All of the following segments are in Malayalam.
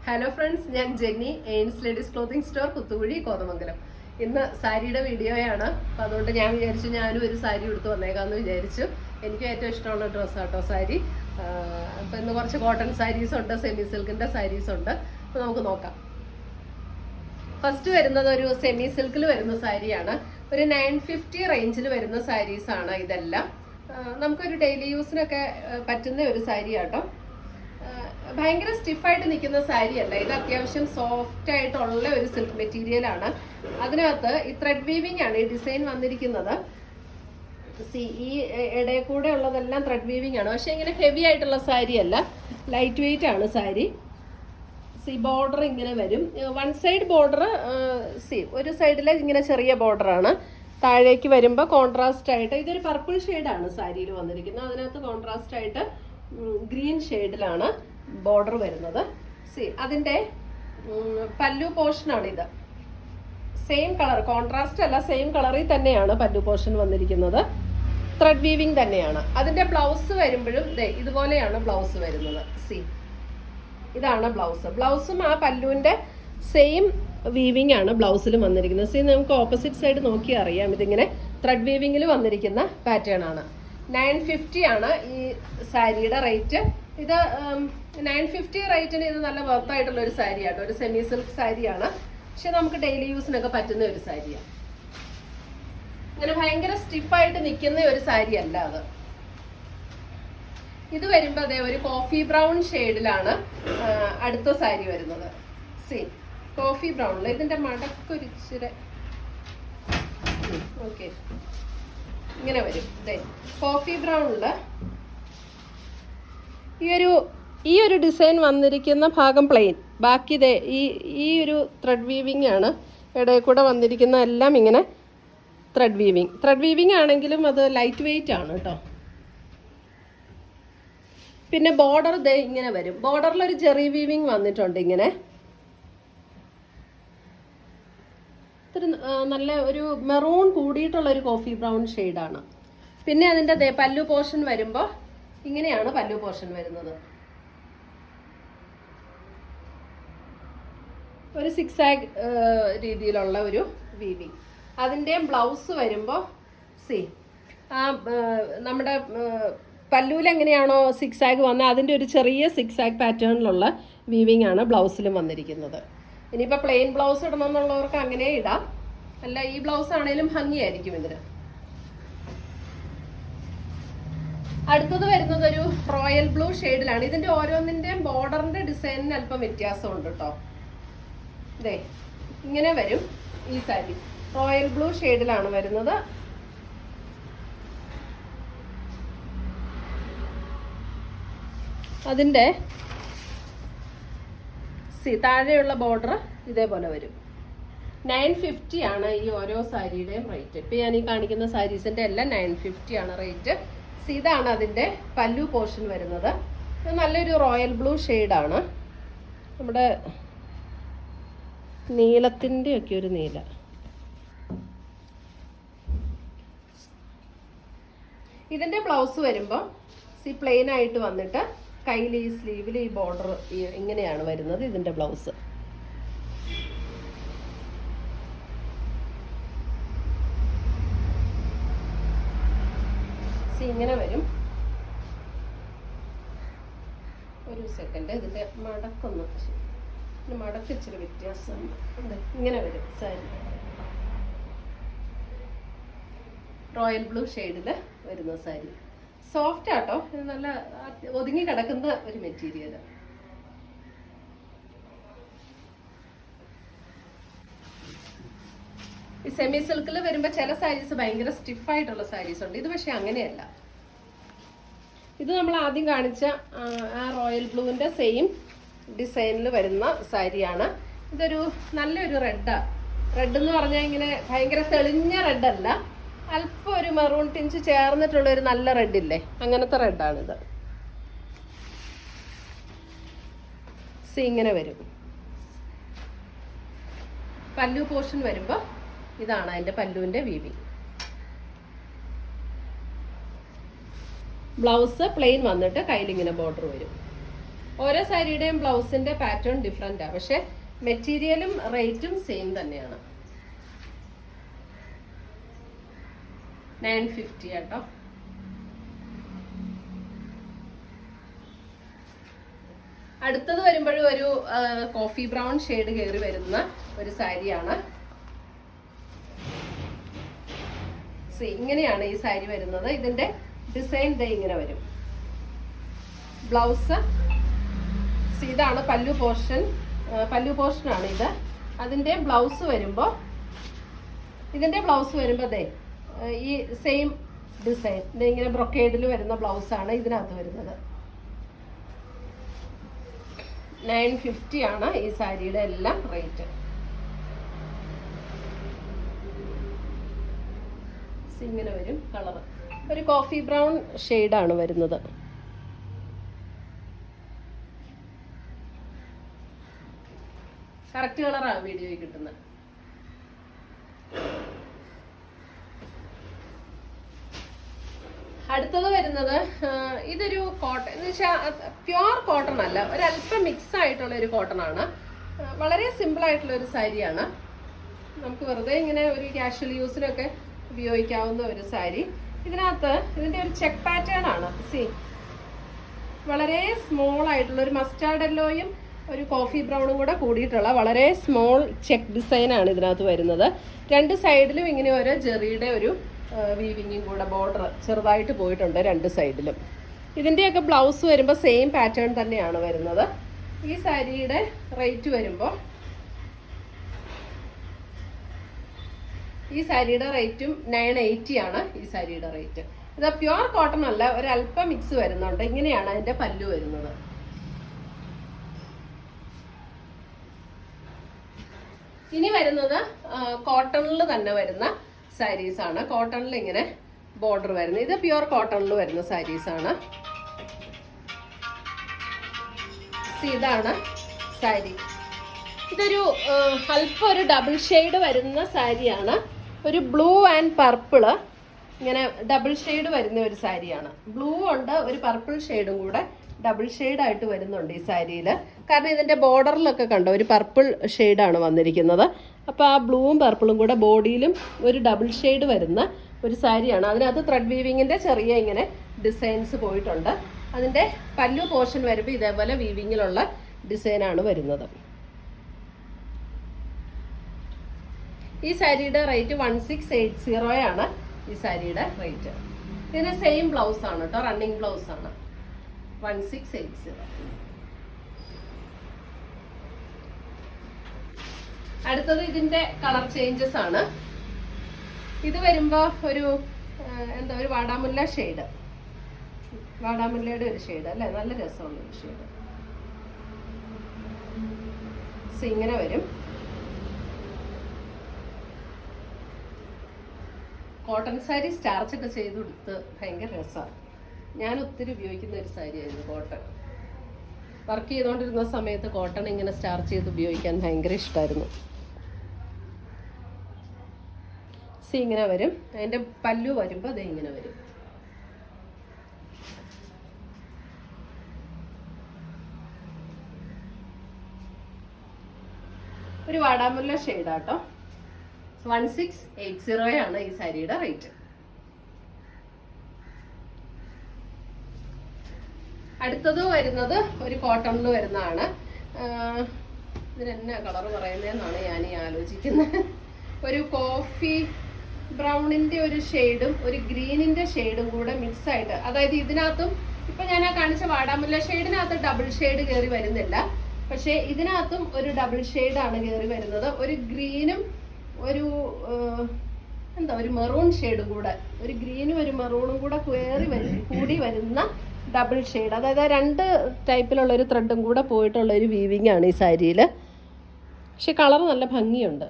ഹലോ ഫ്രണ്ട്സ്, ഞാൻ ജെന്നി, എയിൻസ് ladies clothing store, Kuthukuzhi, Kothamangalam. ഇന്ന് സാരിയുടെ വീഡിയോയാണ്. അപ്പം അതുകൊണ്ട് ഞാൻ വിചാരിച്ചു ഞാനും ഒരു സാരി എടുത്ത് വന്നേക്കാമെന്ന് വിചാരിച്ചു. എനിക്ക് ഏറ്റവും ഇഷ്ടമുള്ള ഡ്രസ്സാട്ടോ സാരി. അപ്പം ഇന്ന് കുറച്ച് കോട്ടൺ സാരീസ് ഉണ്ട്, സെമി സിൽക്കിൻ്റെ സാരീസ് ഉണ്ട്. അപ്പോൾ നമുക്ക് നോക്കാം. ഫസ്റ്റ് വരുന്നത് ഒരു സെമി സിൽക്കിൽ വരുന്ന സാരിയാണ്. ഒരു 950 റേഞ്ചിൽ വരുന്ന സാരീസാണ് ഇതെല്ലാം. നമുക്കൊരു ഡെയിലി യൂസിനൊക്കെ പറ്റുന്ന ഒരു സാരിയാട്ടോ. ഭയങ്കര സ്റ്റിഫായിട്ട് നിൽക്കുന്ന സാരിയല്ല ഇത്. അത്യാവശ്യം സോഫ്റ്റ് ആയിട്ടുള്ള ഒരു സിൽക്ക് മെറ്റീരിയൽ ആണ്. അതിനകത്ത് ഈ ത്രെഡ് വീവിംഗ് ആണ് ഈ ഡിസൈൻ വന്നിരിക്കുന്നത്. ഈ ഇടയിൽ കൂടെ ഉള്ളതെല്ലാം ത്രെഡ് വീവിംഗ് ആണ്. പക്ഷെ ഇങ്ങനെ ഹെവി ആയിട്ടുള്ള സാരി അല്ല, ലൈറ്റ് വെയിറ്റ് ആണ് സാരി. ബോർഡർ ഇങ്ങനെ വരും. വൺ സൈഡ് ബോർഡർ ഒരു സൈഡിലെ ഇങ്ങനെ ചെറിയ ബോർഡറാണ്. താഴേക്ക് വരുമ്പോൾ കോൺട്രാസ്റ്റ് ആയിട്ട് ഇതൊരു പർപ്പിൾ ഷെയ്ഡാണ് സാരിയിൽ വന്നിരിക്കുന്നത്. അതിനകത്ത് കോൺട്രാസ്റ്റ് ആയിട്ട് ഗ്രീൻ ഷെയ്ഡിലാണ് ബോർഡർ വരുന്നത്. അതിൻ്റെ പല്ലു പോർഷനാണ് ഇത്. സെയിം കളർ, കോൺട്രാസ്റ്റ് അല്ല, സെയിം കളറിൽ തന്നെയാണ് പല്ലു പോർഷൻ വന്നിരിക്കുന്നത്. ത്രെഡ് വീവിംഗ് തന്നെയാണ്. അതിൻ്റെ ബ്ലൗസ് വരുമ്പോഴും ഇതുപോലെയാണ് ബ്ലൗസ് വരുന്നത്. ഇതാണ് ബ്ലൗസ്. ബ്ലൗസും ആ പല്ലുവിൻ്റെ സെയിം വീവിംഗ് ആണ് ബ്ലൗസിലും വന്നിരിക്കുന്നത്. നമുക്ക് ഓപ്പോസിറ്റ് സൈഡ് നോക്കി അറിയാം. ഇതിങ്ങനെ ത്രെഡ് വീവിങ്ങിൽ വന്നിരിക്കുന്ന പാറ്റേൺ ആണ്. 950 ആണ് ഈ സാരിയുടെ റേറ്റ്. ഇത് 950 റേറ്റിന് ഇത് നല്ല വർത്തായിട്ടുള്ള ഒരു സാരിയാണ്. ഒരു സെമി സിൽക്ക് സാരിയാണ്. പക്ഷെ നമുക്ക് ഡെയിലി യൂസിനൊക്കെ പറ്റുന്ന ഒരു സാരിയാണ്. ഇങ്ങനെ ഭയങ്കര സ്റ്റിഫായിട്ട് നിൽക്കുന്ന ഒരു സാരി അല്ല അത്. ഇത് വരുമ്പോൾ അതേ ഒരു കോഫി ബ്രൗൺ ഷെയ്ഡിലാണ് അടുത്ത സാരി വരുന്നത്. കോഫി ബ്രൗണിൽ ഇതിന്റെ മടക്കൊരിച്ചിരി ഓക്കെ ഇങ്ങനെ വരും. കോഫി ബ്രൗണില് ഈ ഒരു ഡിസൈൻ വന്നിരിക്കുന്ന ഭാഗം പ്ലെയിൻ, ബാക്കി ഈ ഒരു ത്രെഡ് വീവിംഗ് ആണ്. ഇടയിൽ കൂടെ വന്നിരിക്കുന്ന എല്ലാം ഇങ്ങനെ ത്രെഡ് വീവിംഗ് ആണെങ്കിലും അത് ലൈറ്റ് വെയിറ്റ് ആണ് കേട്ടോ. പിന്നെ ബോർഡർ ഇങ്ങനെ വരും. ബോർഡറിൽ ഒരു ജെറി വീവിംഗ് വന്നിട്ടുണ്ട്. ഇങ്ങനെ നല്ല ഒരു മെറൂൺ കൂടിയിട്ടുള്ള ഒരു കോഫി ബ്രൗൺ ഷെയ്ഡാണ്. പിന്നെ അതിൻ്റെ പല്ലു പോർഷൻ വരുമ്പോൾ ഇങ്ങനെയാണ് പല്ലു പോർഷൻ വരുന്നത്. ഒരു സിക്സാഗ് രീതിയിലുള്ള ഒരു വീവിംഗ്. അതിൻ്റെ ബ്ലൗസ് വരുമ്പോൾ നമ്മുടെ പല്ലൂല് എങ്ങനെയാണോ സിക്സാഗ് വന്നത് അതിൻ്റെ ഒരു ചെറിയ സിക്സാഗ് പാറ്റേണിലുള്ള വീവിംഗ് ആണ് ബ്ലൗസിലും വന്നിരിക്കുന്നത്. ഇനിയിപ്പോൾ പ്ലെയിൻ ബ്ലൗസ് ഇടണമെന്നുള്ളവർക്ക് അങ്ങനെ ഇടാം. അല്ല, ഈ ബ്ലൗസ് ആണെങ്കിലും ഭംഗിയായിരിക്കും ഇതിന്. അടുത്തത് വരുന്നത് ഒരു റോയൽ ബ്ലൂ ഷെയ്ഡിലാണ്. ഇതിന്റെ ഓരോന്നിന്റെയും ബോർഡറിന്റെ ഡിസൈനിന് അല്പം വ്യത്യാസമുണ്ട് കേട്ടോ. ഇങ്ങനെ വരും ഈ സാരി. റോയൽ ബ്ലൂ ഷെയ്ഡിലാണ് വരുന്നത്. അതിന്റെ താഴെയുള്ള ബോർഡർ ഇതേപോലെ വരും. 950 ആണ് ഈ ഓരോ സാരിയുടെയും റേറ്റ്. ഇപ്പം ഞാൻ ഈ കാണിക്കുന്ന സാരീസിന്റെ എല്ലാം 950 ആണ് റേറ്റ്. ഇതാണ് അതിൻ്റെ പല്ലു പോർഷൻ വരുന്നത്. നല്ലൊരു റോയൽ ബ്ലൂ ഷെയ്ഡാണ്. നമ്മുടെ നീലത്തിൻ്റെ ഒക്കെ ഒരു നീല. ഇതിൻ്റെ ബ്ലൗസ് വരുമ്പോൾ പ്ലെയിൻ ആയിട്ട് വന്നിട്ട് കയ്യിൽ ഈ സ്ലീവിൽ ഈ ബോർഡർ ഇങ്ങനെയാണ് വരുന്നത്. ഇതിൻ്റെ ബ്ലൗസ് ഇങ്ങനെ വരും. ഒരു സെക്കൻഡ്, ഇതിൻ്റെ മടക്ക് ഇച്ചിരി വ്യത്യാസം. ഇങ്ങനെ വരും സാരി. റോയൽ ബ്ലൂ ഷെയ്ഡിൽ വരുന്ന സാരി. സോഫ്റ്റ് ആട്ടോ, നല്ല ഒതുങ്ങി കിടക്കുന്ന ഒരു മെറ്റീരിയൽ. ഈ സെമി സിൽക്കിൽ വരുമ്പോൾ ചില സാരീസ് ഭയങ്കര സ്റ്റിഫായിട്ടുള്ള സാരീസ് ഉണ്ട്. ഇത് പക്ഷെ അങ്ങനെയല്ല. ഇത് നമ്മൾ ആദ്യം കാണിച്ച ആ റോയൽ ബ്ലൂവിൻ്റെ സെയിം ഡിസൈനിൽ വരുന്ന സാരിയാണ്. ഇതൊരു നല്ലൊരു റെഡ് എന്ന് പറഞ്ഞാൽ ഇങ്ങനെ ഭയങ്കര തെളിഞ്ഞ റെഡല്ല, അല്പം ഒരു മെറൂൺ ടിഞ്ച് ചേർന്നിട്ടുള്ള ഒരു നല്ല റെഡില്ലേ, അങ്ങനത്തെ റെഡാണിത്. ഇങ്ങനെ വരും. പല്ലു പോർഷൻ വരുമ്പോൾ ഇതാണ് അതിൻ്റെ പല്ലുവിൻ്റെ വീവിംഗ്. ബ്ലൗസ് പ്ലെയിൻ വന്നിട്ട് കയ്യിലിങ്ങനെ ബോർഡർ വരും. ഓരോ സാരിയുടെയും ബ്ലൗസിന്റെ പാറ്റേൺ ഡിഫറെന്റാണ്, പക്ഷെ മെറ്റീരിയലും റേറ്റും സെയിം തന്നെയാണ്. 950 കേട്ടോ. അടുത്തത് വരുമ്പോഴും ഒരു കോഫി ബ്രൗൺ ഷെയ്ഡ് കയറി വരുന്ന ഒരു സാരിയാണ്. ഇങ്ങനെയാണ് ഈ സാരി വരുന്നത്. ഇതിന്റെ ഡിസൈൻ ഇങ്ങനെ വരും. ബ്ലൗസ് ഇതാണ് പല്ലു പോർഷനാണ് ഇത്. അതിന്റെ ബ്ലൗസ് വരുമ്പോൾ ഈ സെയിം ഡിസൈൻ ഇങ്ങനെ ബ്രൊക്കേഡിൽ വരുന്ന ബ്ലൗസാണ് ഇതിനകത്ത് വരുന്നത്. 950 ആണ് ഈ സാരിയുടെ എല്ലാം റേറ്റ്. ഇങ്ങനെ വരും കളർ. ഒരു കോഫി ബ്രൗൺ ഷെയ്ഡാണ് വരുന്നത്. കറക്റ്റ് കളറാണ് വീഡിയോയിൽ കിട്ടുന്നത്. അടുത്തത് വരുന്നത് ഇതൊരു കോട്ടൺ എന്ന് വെച്ചാൽ പ്യുവർ കോട്ടൺ അല്ല, ഒരല്പം മിക്സ് ആയിട്ടുള്ള ഒരു കോട്ടൺ ആണ്. വളരെ സിമ്പിൾ ആയിട്ടുള്ള ഒരു സാരിയാണ്. നമുക്ക് വെറുതെ ഇങ്ങനെ ഒരു കാഷ്വൽ യൂസിനൊക്കെ ഉപയോഗിക്കാവുന്ന ഒരു സാരി. ഇതിന്റെ ഒരു ചെക്ക് പാറ്റേൺ ആണ്. വളരെ സ്മോൾ ആയിട്ടുള്ള ഒരു മസ്റ്റാർഡ് യെല്ലോയും ഒരു കോഫി ബ്രൗണും കൂടെ കൂടിയിട്ടുള്ള വളരെ സ്മോൾ ചെക്ക് ഡിസൈൻ ആണ് ഇതിനകത്ത് വരുന്നത്. രണ്ട് സൈഡിലും ഇങ്ങനെ ഓരോ ജെറിയുടെ ഒരു വീവിങ്ങും കൂടെ ബോർഡർ ചെറുതായിട്ട് പോയിട്ടുണ്ട് രണ്ട് സൈഡിലും. ഇതിൻ്റെയൊക്കെ ബ്ലൗസ് വരുമ്പോൾ സെയിം പാറ്റേൺ തന്നെയാണ് വരുന്നത്. ഈ സാരിയുടെ റേറ്റ് വരുമ്പോൾ ഈ സാരിയുടെ റേറ്റും 980 ആണ് ഈ സാരിയുടെ റേറ്റ്. ഇത് പ്യുവർ കോട്ടൺ അല്ല, ഒരല്പം മിക്സ് വരുന്നുണ്ട്. ഇങ്ങനെയാണ് അതിന്റെ പല്ലു വരുന്നത്. ഇനി വരുന്നത് കോട്ടണിൽ തന്നെ വരുന്ന സാരീസ് ആണ്. കോട്ടണിൽ ഇങ്ങനെ ബോർഡർ വരുന്നത്. ഇത് പ്യുവർ കോട്ടണിൽ വരുന്ന സാരീസ് ആണ്. ഇതാണ് സാരി. ഇതൊരു അല്പം ഒരു ഡബിൾ ഷെയ്ഡ് വരുന്ന സാരിയാണ്. ഒരു ബ്ലൂ ആൻഡ് പർപ്പിള് ഇങ്ങനെ ഡബിൾ ഷെയ്ഡ് വരുന്ന ഒരു സാരിയാണ്. ബ്ലൂ ഉണ്ട്, ഒരു പർപ്പിൾ ഷെയ്ഡും കൂടെ ഡബിൾ ഷെയ്ഡായിട്ട് വരുന്നുണ്ട് ഈ സാരിയിൽ. കാരണം ഇതിൻ്റെ ബോർഡറിലൊക്കെ കണ്ടോ ഒരു പർപ്പിൾ ഷെയ്ഡാണ് വന്നിരിക്കുന്നത്. അപ്പോൾ ആ ബ്ലൂവും പർപ്പിളും കൂടെ ബോഡിയിലും ഒരു ഡബിൾ ഷെയ്ഡ് വരുന്ന ഒരു സാരിയാണ്. അതിനകത്ത് ത്രെഡ് വീവിങ്ങിൻ്റെ ചെറിയ ഇങ്ങനെ ഡിസൈൻസ് പോയിട്ടുണ്ട്. അതിൻ്റെ പല്ലു പോർഷൻ വരുമ്പോൾ ഇതേപോലെ വീവിങ്ങിലുള്ള ഡിസൈനാണ് വരുന്നത്. ഈ സാരിയുടെ റേറ്റ് 1680 ആണ് ഈ സാരിയുടെ റേറ്റ്. ഇതിന് സെയിം ബ്ലൗസ് ആണ് കേട്ടോ, റണ്ണിങ് ബ്ലൗസ് ആണ്. 1680. അടുത്തത് ഇതിന്റെ കളർ ചേഞ്ചസ് ആണ്. ഇത് വരുമ്പോ ഒരു ഒരു വാടാമുല്ല ഷെയ്ഡ്, വാടാമുല്ലയുടെ ഒരു ഷെയ്ഡ് അല്ലേ, നല്ല രസമുള്ള ഒരു ഷെയ്ഡ്. ഇങ്ങനെ വരും. കോട്ടൺ സാരി സ്റ്റാർച്ച് ഒക്കെ ചെയ്ത് കൊടുത്ത് ഭയങ്കര രസമാണ്. ഞാൻ ഒത്തിരി ഉപയോഗിക്കുന്ന ഒരു സാരിയായിരുന്നു കോട്ടൺ. വർക്ക് ചെയ്തുകൊണ്ടിരുന്ന സമയത്ത് കോട്ടൺ ഇങ്ങനെ സ്റ്റാർച്ച് ചെയ്ത് ഉപയോഗിക്കാൻ ഭയങ്കര ഇഷ്ടമായിരുന്നു. ഇങ്ങനെ വരും. അതിൻ്റെ പല്ലു വരുമ്പോൾ അത് ഇങ്ങനെ വരും. ഒരു വാടാമുല്ല ഷെയ്ഡാട്ടോ. 1680 ആണ് ഈ സാരിയുടെ റേറ്റ്. അടുത്തത് വരുന്നത് ഒരു കോട്ടണിൽ വരുന്നതാണ്. ഇതിന് എന്നാ കളർ പറയുന്നതെന്നാണ് ഞാൻ ഈ ആലോചിക്കുന്നത്. ഒരു കോഫി ബ്രൗണിന്റെ ഒരു ഷെയ്ഡും ഒരു ഗ്രീനിന്റെ ഷെയ്ഡും കൂടെ മിക്സ് ആയിട്ട്, അതായത് ഇതിനകത്തും ഇപ്പൊ ഞാൻ ആ കാണിച്ച വാടാമുല്ല ഷെയ്ഡിനകത്ത് ഡബിൾ ഷെയ്ഡ് കയറി വരുന്നില്ല, പക്ഷെ ഇതിനകത്തും ഒരു ഡബിൾ ഷെയ്ഡാണ് കയറി വരുന്നത്. ഒരു ഗ്രീനും ഒരു ഒരു മെറൂൺ ഷെയ്ഡും കൂടെ, ഒരു ഗ്രീനും ഒരു മെറൂണും കൂടെ കൂടി വരുന്ന ഡബിൾ ഷെയ്ഡ്, അതായത് രണ്ട് ടൈപ്പിലുള്ള ഒരു ത്രെഡും കൂടെ പോയിട്ടുള്ള ഒരു വീവിങ് ആണ് ഈ സാരിയിൽ. പക്ഷെ കളർ നല്ല ഭംഗിയുണ്ട്.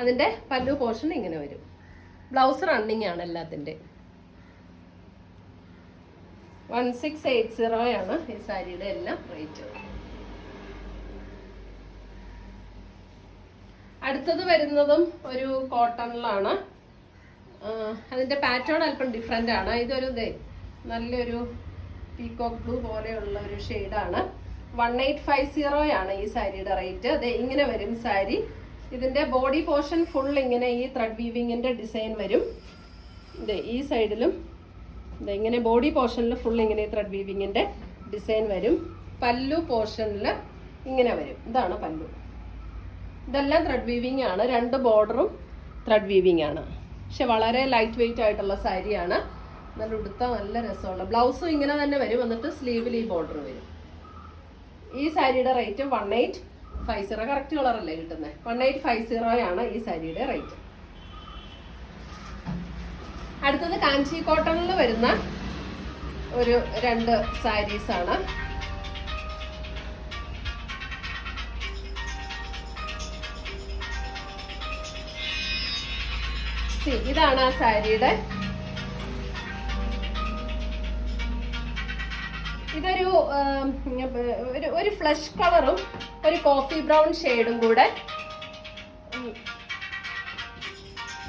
അതിൻ്റെ പല്ലു പോർഷൻ ഇങ്ങനെ വരും. ബ്ലൗസ് റണ്ണിങ് ആണ് എല്ലാത്തിൻ്റെ. 1680 ആണ് ഈ സാരിയുടെ എല്ലാം റേറ്റ്. അടുത്തത് വരുന്നതും ഒരു കോട്ടണിലാണ്. അതിൻ്റെ പാറ്റേൺ അല്പം ഡിഫറെൻ്റ് ആണ്. ഇതൊരു നല്ലൊരു പീകോക്ക് ബ്ലൂ പോലെയുള്ള ഒരു ഷെയ്ഡാണ്. 1850 ആണ് ഈ സാരിയുടെ റേറ്റ്. അതെ, ഇങ്ങനെ വരും സാരി. ഇതിന്റെ ബോഡി പോർഷൻ ഫുൾ ഇങ്ങനെ ഈ ത്രെഡ് വീവിങ്ങിന്റെ ഡിസൈൻ വരും. ഇതെ ഈ സൈഡിലും ഇങ്ങനെ ബോഡി പോർഷനിൽ ഫുൾ ഇങ്ങനെ ത്രെഡ് വീവിങ്ങിന്റെ ഡിസൈൻ വരും. പല്ലു പോർഷനിൽ ഇങ്ങനെ വരും. ഇതാണ് പല്ലു. ഇതെല്ലാം ത്രെഡ് വീവിങ് ആണ്. 2 ബോർഡറും ത്രെഡ് വീവിങ് ആണ്. പക്ഷെ വളരെ ലൈറ്റ് വെയിറ്റ് ആയിട്ടുള്ള സാരിയാണ്. നല്ല ഉടുത്ത നല്ല രസമുള്ള ബ്ലൗസും ഇങ്ങനെ തന്നെ വരും. എന്നിട്ട് സ്ലീവിൽ ഈ ബോർഡർ വരും. ഈ സാരിയുടെ റേറ്റ് 1850. കറക്റ്റ് കളറല്ലേ കിട്ടുന്നത്. 1850 ആണ് ഈ സാരിയുടെ റേറ്റ്. അടുത്തത് കാഞ്ചി കോട്ടണിൽ വരുന്ന ഒരു 2 സാരീസ് ആണ്. ഇതാണ് ആ സാരിയുടെ. ഇതൊരു ഒരു ഫ്ലഷ് കളറും ഒരു കോഫി ബ്രൗൺ ഷെയ്ഡും കൂടെ,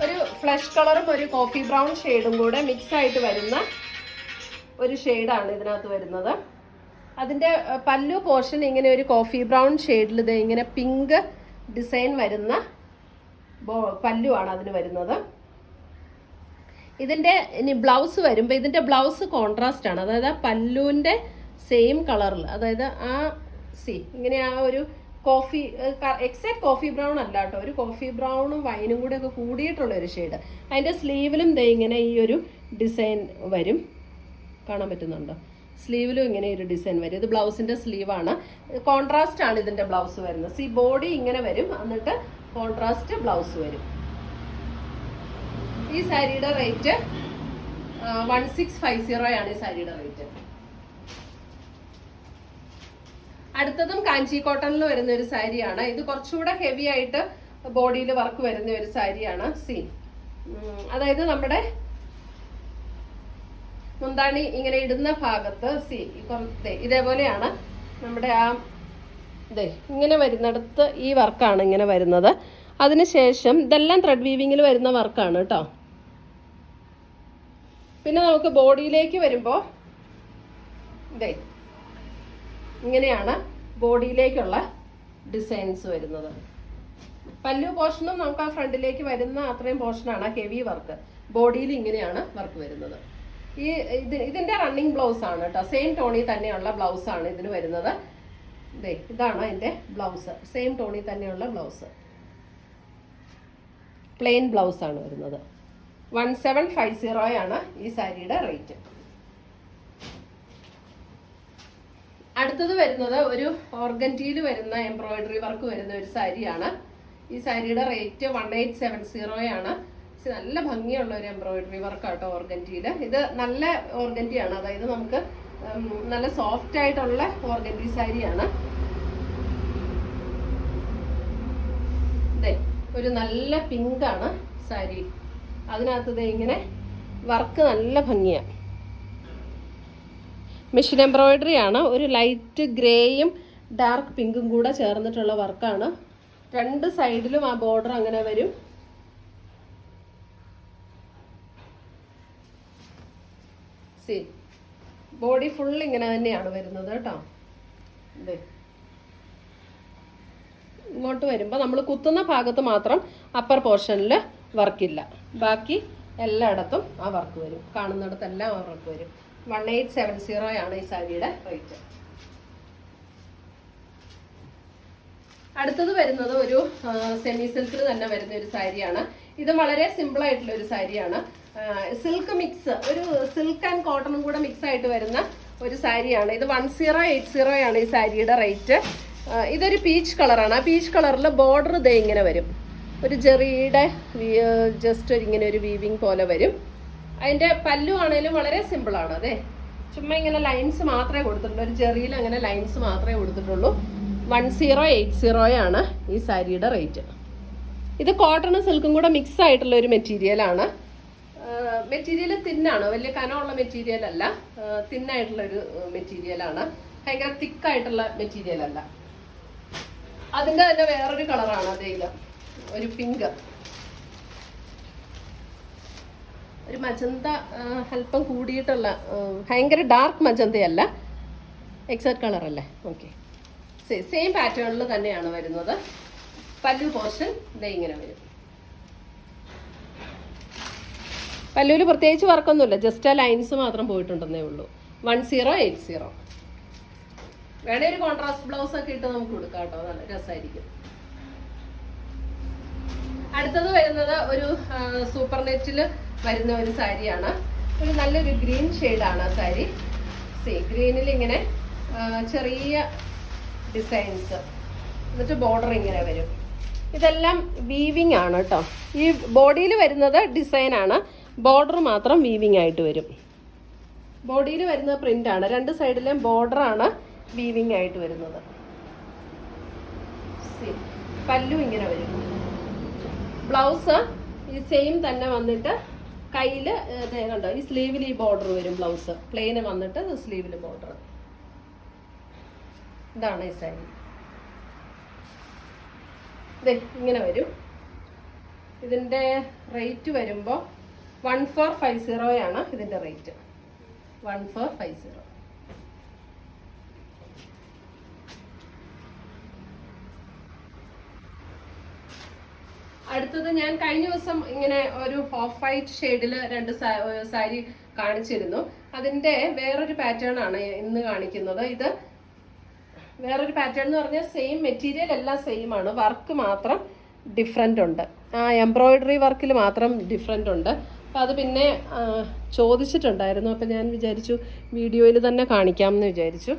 ഒരു ഫ്ലഷ് കളറും ഒരു കോഫി ബ്രൗൺ ഷെയ്ഡും കൂടെ മിക്സ് ആയിട്ട് വരുന്ന ഒരു ഷെയ്ഡാണ് ഇതിനകത്ത് വരുന്നത്. അതിൻ്റെ പല്ലു പോർഷൻ ഇങ്ങനെ ഒരു കോഫി ബ്രൗൺ ഷെയ്ഡിൽ ഇത് ഇങ്ങനെ പിങ്ക് ഡിസൈൻ വരുന്ന പല്ലുവാണ് അതിന് വരുന്നത്. ഇതിൻ്റെ ഇനി ബ്ലൗസ് വരുമ്പോൾ ഇതിൻ്റെ ബ്ലൗസ് കോൺട്രാസ്റ്റ് ആണ്. അതായത് ആ പല്ലുവിൻ്റെ സെയിം കളറിൽ, അതായത് ആ ഇങ്ങനെ ആ ഒരു കോഫി എക്സാക്ട് കോഫി ബ്രൗൺ അല്ല കേട്ടോ, ഒരു കോഫി ബ്രൗണും വൈനും കൂടെ ഒക്കെ കൂടിയിട്ടുള്ള ഒരു ഷെയ്ഡ്. അതിൻ്റെ സ്ലീവിലും ദേ ഇങ്ങനെ ഈ ഒരു ഡിസൈൻ വരും. കാണാൻ പറ്റുന്നുണ്ടോ? സ്ലീവിലും ഇങ്ങനെ ഒരു ഡിസൈൻ വരും. ഇത് ബ്ലൗസിൻ്റെ സ്ലീവാണ്. കോൺട്രാസ്റ്റ് ആണ് ഇതിൻ്റെ ബ്ലൗസ് വരുന്നത്. ബോഡി ഇങ്ങനെ വരും, എന്നിട്ട് കോൺട്രാസ്റ്റ് ബ്ലൗസ് വരും. ഈ സാരിയുടെ റേറ്റ് 1650 ആണ് ഈ സാരിയുടെ റേറ്റ്. അടുത്തതും കാഞ്ചി കോട്ടണിൽ വരുന്ന ഒരു സാരിയാണ്. ഇത് കുറച്ചുകൂടെ ഹെവി ആയിട്ട് ബോഡിയിൽ വർക്ക് വരുന്ന ഒരു സാരിയാണ്. അതായത് നമ്മുടെ മുന്താണി ഇങ്ങനെ ഇടുന്ന ഭാഗത്ത് ഇതേപോലെയാണ് നമ്മുടെ ആ ഇങ്ങനെ വരുന്നിടത്ത് ഈ വർക്കാണ് ഇങ്ങനെ വരുന്നത്. അതിനുശേഷം ഇതെല്ലാം ത്രെഡ് വീവിങ്ങിൽ വരുന്ന വർക്കാണ് കേട്ടോ. പിന്നെ നമുക്ക് ബോഡിയിലേക്ക് വരുമ്പോൾ ഇങ്ങനെയാണ് ബോഡിയിലേക്കുള്ള ഡിസൈൻസ് വരുന്നത്. പല്ലു പോർഷനും നമുക്ക് ആ ഫ്രണ്ടിലേക്ക് വരുന്ന അത്രയും പോർഷനാണ് ഹെവി വർക്ക്. ബോഡിയിൽ ഇങ്ങനെയാണ് വർക്ക് വരുന്നത്. ഇതിന്റെ റണ്ണിങ് ബ്ലൗസ് ആണ് കേട്ടോ. സെയിം ടോണിൽ തന്നെയുള്ള ബ്ലൗസ് ആണ് ഇതിന് വരുന്നത്. ഇതാണ് അതിന്റെ ബ്ലൗസ്. സെയിം ടോണിൽ തന്നെയുള്ള ബ്ലൗസ്. പ്ലെയിൻ ബ്ലൗസ് ആണ് വരുന്നത്. 1750 ആണ് ഈ സാരിയുടെ റേറ്റ്. അടുത്തത് വരുന്നത് ഒരു ഓർഗൻറ്റിയിൽ വരുന്ന എംബ്രോയിഡറി വർക്ക് വരുന്ന ഒരു സാരിയാണ്. ഈ സാരിയുടെ റേറ്റ് 1870 ആണ്. നല്ല ഭംഗിയുള്ള ഒരു എംബ്രോയിഡറി വർക്ക് ആട്ടോ ഓർഗൻറ്റിയിൽ. ഇത് നല്ല ഓർഗൻറ്റിയാണ്, അതായത് നമുക്ക് നല്ല സോഫ്റ്റ് ആയിട്ടുള്ള ഓർഗൻറ്റി സാരിയാണ്. ഒരു നല്ല പിങ്ക് ആണ് സാരി. അതിനകത്ത് ഇങ്ങനെ വർക്ക് നല്ല ഭംഗിയാണ്. മെഷീൻ എംബ്രോയിഡറി ആണ്. ഒരു ലൈറ്റ് ഗ്രേയും ഡാർക്ക് പിങ്കും കൂടെ ചേർന്നിട്ടുള്ള വർക്കാണ്. 2 സൈഡിലും ആ ബോർഡർ അങ്ങനെ വരും. ബോഡി ഫുൾ ഇങ്ങനെ തന്നെയാണ് വരുന്നത് കേട്ടോ. ഇങ്ങോട്ട് വരുമ്പോൾ നമ്മൾ കുത്തുന്ന ഭാഗത്ത് മാത്രം അപ്പർ പോർഷനിൽ വർക്കില്ല. ബാക്കി എല്ലായിടത്തും ആ വർക്ക് വരും. കാണുന്നിടത്തെല്ലാം ആ വർക്ക് വരും. 1870 ആണ് ഈ സാരിയുടെ റേറ്റ്. അടുത്തത് വരുന്നത് ഒരു സെമി സിൽക്കിൽ തന്നെ വരുന്ന ഒരു സാരിയാണ്. ഇത് വളരെ സിമ്പിൾ ആയിട്ടുള്ള ഒരു സാരിയാണ്. സിൽക്ക് മിക്സ്, ഒരു സിൽക്ക് ആൻഡ് കോട്ടണും കൂടെ മിക്സ് ആയിട്ട് വരുന്ന ഒരു സാരിയാണ്. ഇത് 1080 ആണ് ഈ സാരിയുടെ റേറ്റ്. ഇതൊരു പീച്ച് കളറാണ്. ആ പീച്ച് കളറിൽ ബോർഡർ ഇങ്ങനെ വരും. ഒരു ജെറിയുടെ ജസ്റ്റ് ഇങ്ങനെ ഒരു വീവിങ് പോലെ വരും. അതിൻ്റെ പല്ലു ആണെങ്കിലും വളരെ സിമ്പിളാണ്. ചുമ്മാ ഇങ്ങനെ ലൈൻസ് മാത്രമേ കൊടുത്തിട്ടുള്ളൂ. ഒരു ജെറിയിൽ അങ്ങനെ ലൈൻസ് മാത്രമേ കൊടുത്തിട്ടുള്ളൂ. 1080 ആണ് ഈ സാരിയുടെ റേറ്റ്. ഇത് കോട്ടണും സിൽക്കും കൂടെ മിക്സ് ആയിട്ടുള്ള ഒരു മെറ്റീരിയലാണ്. മെറ്റീരിയൽ തിന്നാണ്, വലിയ കനമുള്ള മെറ്റീരിയൽ അല്ല, തിന്നായിട്ടുള്ളൊരു മെറ്റീരിയലാണ്. ഭയങ്കര തിക്കായിട്ടുള്ള മെറ്റീരിയൽ അല്ല. അതിൻ്റെ തന്നെ വേറൊരു കളറാണ്. ഒരു പിങ്ക്. ഒരു മജന്ത അല്പം കൂടിയിട്ടുള്ള ഭയങ്കര ഡാർക്ക് മജന്തയല്ല, എക്സാക്ട് കളർ അല്ലേ? ഓക്കെ, സെയിം പാറ്റേണിൽ തന്നെയാണ് വരുന്നത്. പല്ലു പോർഷൻ ഇതേ ഇങ്ങനെ വരും. പല്ലുവിൽ പ്രത്യേകിച്ച് വർക്കൊന്നുമില്ല, ജസ്റ്റ് ആ ലൈൻസ് മാത്രം പോയിട്ടുണ്ടെന്നേ ഉള്ളൂ. 1080. വേണേ ഒരു കോൺട്രാസ്റ്റ് ബ്ലൗസ് ഒക്കെ ഇട്ട് നമുക്ക് കൊടുക്കാം കേട്ടോ, നല്ല രസമായിരിക്കും. അടുത്തത് വരുന്നത് ഒരു സൂപ്പർ നെറ്റിൽ വരുന്ന ഒരു സാരിയാണ്. ഒരു നല്ലൊരു ഗ്രീൻ ഷെയ്ഡാണ് ആ സാരി. ഗ്രീനിൽ ഇങ്ങനെ ചെറിയ ഡിസൈൻസ്, എന്നിട്ട് ബോർഡർ ഇങ്ങനെ വരും. ഇതെല്ലാം വീവിങ് ആണ് കേട്ടോ. ഈ ബോഡിയിൽ വരുന്നത് ഡിസൈനാണ്, ബോർഡർ മാത്രം വീവിങ് ആയിട്ട് വരും. ബോഡിയിൽ വരുന്ന പ്രിന്റാണ്, രണ്ട് സൈഡിലെയും ബോർഡറാണ് വീവിങ് ആയിട്ട് വരുന്നത്. പല്ലു ഇങ്ങനെ വരും. ബ്ലൗസ് ഈ സെയിം തന്നെ വന്നിട്ട് കയ്യിൽ കണ്ടോ, ഈ സ്ലീവിൽ ഈ ബോർഡർ വരും. ബ്ലൗസ് പ്ലെയിന് വന്നിട്ട് സ്ലീവിൽ ബോർഡർ. ഇതാണ് ഈ സാരി. ഇതേ ഇങ്ങനെ വരും. ഇതിൻ്റെ റേറ്റ് വരുമ്പോൾ 1450 ഇതിൻ്റെ റേറ്റ്. 1450. അടുത്തത് ഞാൻ കഴിഞ്ഞ ദിവസം ഇങ്ങനെ ഒരു ഓഫ് വൈറ്റ് ഷെയ്ഡിൽ 2 സാരി കാണിച്ചിരുന്നു. അതിൻ്റെ വേറൊരു പാറ്റേൺ ആണ് ഇന്ന് കാണിക്കുന്നത്. ഇത് വേറൊരു പാറ്റേൺ എന്ന് പറഞ്ഞാൽ സെയിം മെറ്റീരിയൽ എല്ലാം സെയിം ആണ്, വർക്ക് മാത്രം ഡിഫറെൻ്റ് ഉണ്ട്. ആ എംബ്രോയിഡറി വർക്കിൽ മാത്രം ഡിഫറെൻ്റ് ഉണ്ട്. അപ്പോൾ അത് പിന്നെ ചോദിച്ചിട്ടുണ്ടായിരുന്നു, അപ്പോൾ ഞാൻ വിചാരിച്ചു വീഡിയോയിൽ തന്നെ കാണിക്കാമെന്ന് വിചാരിച്ചു.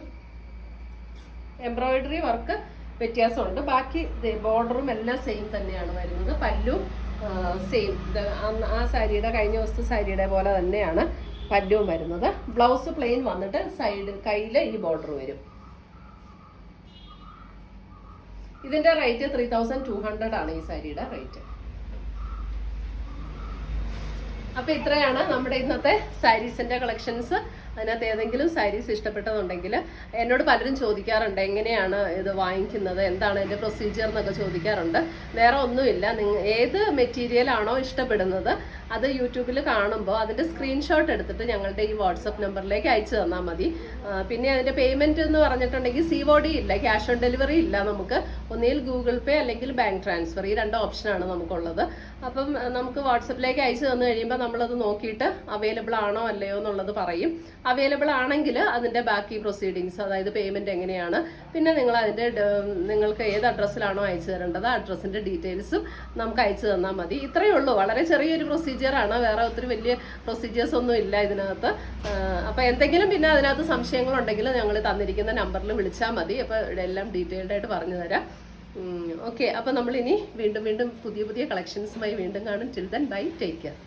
എംബ്രോയിഡറി വർക്ക് വ്യത്യാസമുണ്ട്, ബാക്കി ബോർഡറും എല്ലാം സെയിം തന്നെയാണ് വരുന്നത്. പല്ലു സെയിം, ആ സാരിയുടെ കഴിഞ്ഞ ദിവസത്തെ സാരിയുടെ പോലെ തന്നെയാണ് പല്ലുവും വരുന്നത്. ബ്ലൗസ് പ്ലെയിൻ വന്നിട്ട് സൈഡ് കയ്യിൽ ഈ ബോർഡർ വരും. ഇതിൻ്റെ റേറ്റ് 3200 ആണ് ഈ സാരിയുടെ റേറ്റ്. അപ്പോൾ ഇത്രയാണ് നമ്മുടെ ഇന്നത്തെ സാരീസിൻ്റെ കളക്ഷൻസ്. അതിനകത്ത് ഏതെങ്കിലും സാരീസ് ഇഷ്ടപ്പെട്ടതുണ്ടെങ്കിൽ എന്നോട് പലരും ചോദിക്കാറുണ്ട് എങ്ങനെയാണ് ഇത് വാങ്ങിക്കുന്നത്, എന്താണ് ഇതിൻ്റെ പ്രൊസീജിയർ എന്നൊക്കെ ചോദിക്കാറുണ്ട്. വേറെ ഒന്നുമില്ല, ഏത് മെറ്റീരിയൽ ആണോ ഇഷ്ടപ്പെടുന്നത് അത് യൂട്യൂബിൽ കാണുമ്പോൾ അതിൻ്റെ സ്ക്രീൻഷോട്ട് എടുത്തിട്ട് ഞങ്ങളുടെ ഈ വാട്സപ്പ് നമ്പറിലേക്ക് അയച്ചു തന്നാൽ മതി. പിന്നെ അതിൻ്റെ പേയ്മെൻറ്റ് എന്ന് പറഞ്ഞിട്ടുണ്ടെങ്കിൽ COD ഇല്ല, ക്യാഷ് ഓൺ ഡെലിവറി ഇല്ല. നമുക്ക് ഒന്നുകിൽ ഗൂഗിൾ പേ അല്ലെങ്കിൽ ബാങ്ക് ട്രാൻസ്ഫർ, ഈ 2 ഓപ്ഷനാണ് നമുക്കുള്ളത്. അപ്പം നമുക്ക് വാട്സപ്പിലേക്ക് അയച്ചു തന്നു കഴിയുമ്പോൾ നമ്മളത് നോക്കിയിട്ട് അവൈലബിൾ ആണോ അല്ലയോ എന്നുള്ളത് പറയും. അവൈലബിൾ ആണെങ്കിൽ അതിൻ്റെ ബാക്കി പ്രൊസീഡിങ്സ്, അതായത് പേയ്മെൻറ്റ് എങ്ങനെയാണ്, പിന്നെ നിങ്ങൾക്ക് ഏത് അഡ്രസ്സിലാണോ അയച്ചു തരേണ്ടത് ആ അഡ്രസ്സിൻ്റെ ഡീറ്റെയിൽസും നമുക്ക് അയച്ചു തന്നാൽ മതി. ഇത്രയേ ഉള്ളൂ, വളരെ ചെറിയൊരു പ്രൊസീജിയറാണ്, വേറെ ഒത്തിരി വലിയ പ്രൊസീജിയേഴ്സ് ഒന്നും ഇല്ല ഇതിനകത്ത്. അപ്പോൾ എന്തെങ്കിലും പിന്നെ അതിനകത്ത് സംശയങ്ങളുണ്ടെങ്കിൽ ഞങ്ങൾ തന്നിരിക്കുന്ന നമ്പറിൽ വിളിച്ചാൽ മതി. അപ്പോൾ എല്ലാം ഡീറ്റെയിൽഡ് ആയിട്ട് പറഞ്ഞു തരാം. ഓക്കെ, അപ്പോൾ നമ്മളിനി വീണ്ടും പുതിയ കളക്ഷൻസുമായി വീണ്ടും കാണും. Till then bye, take care.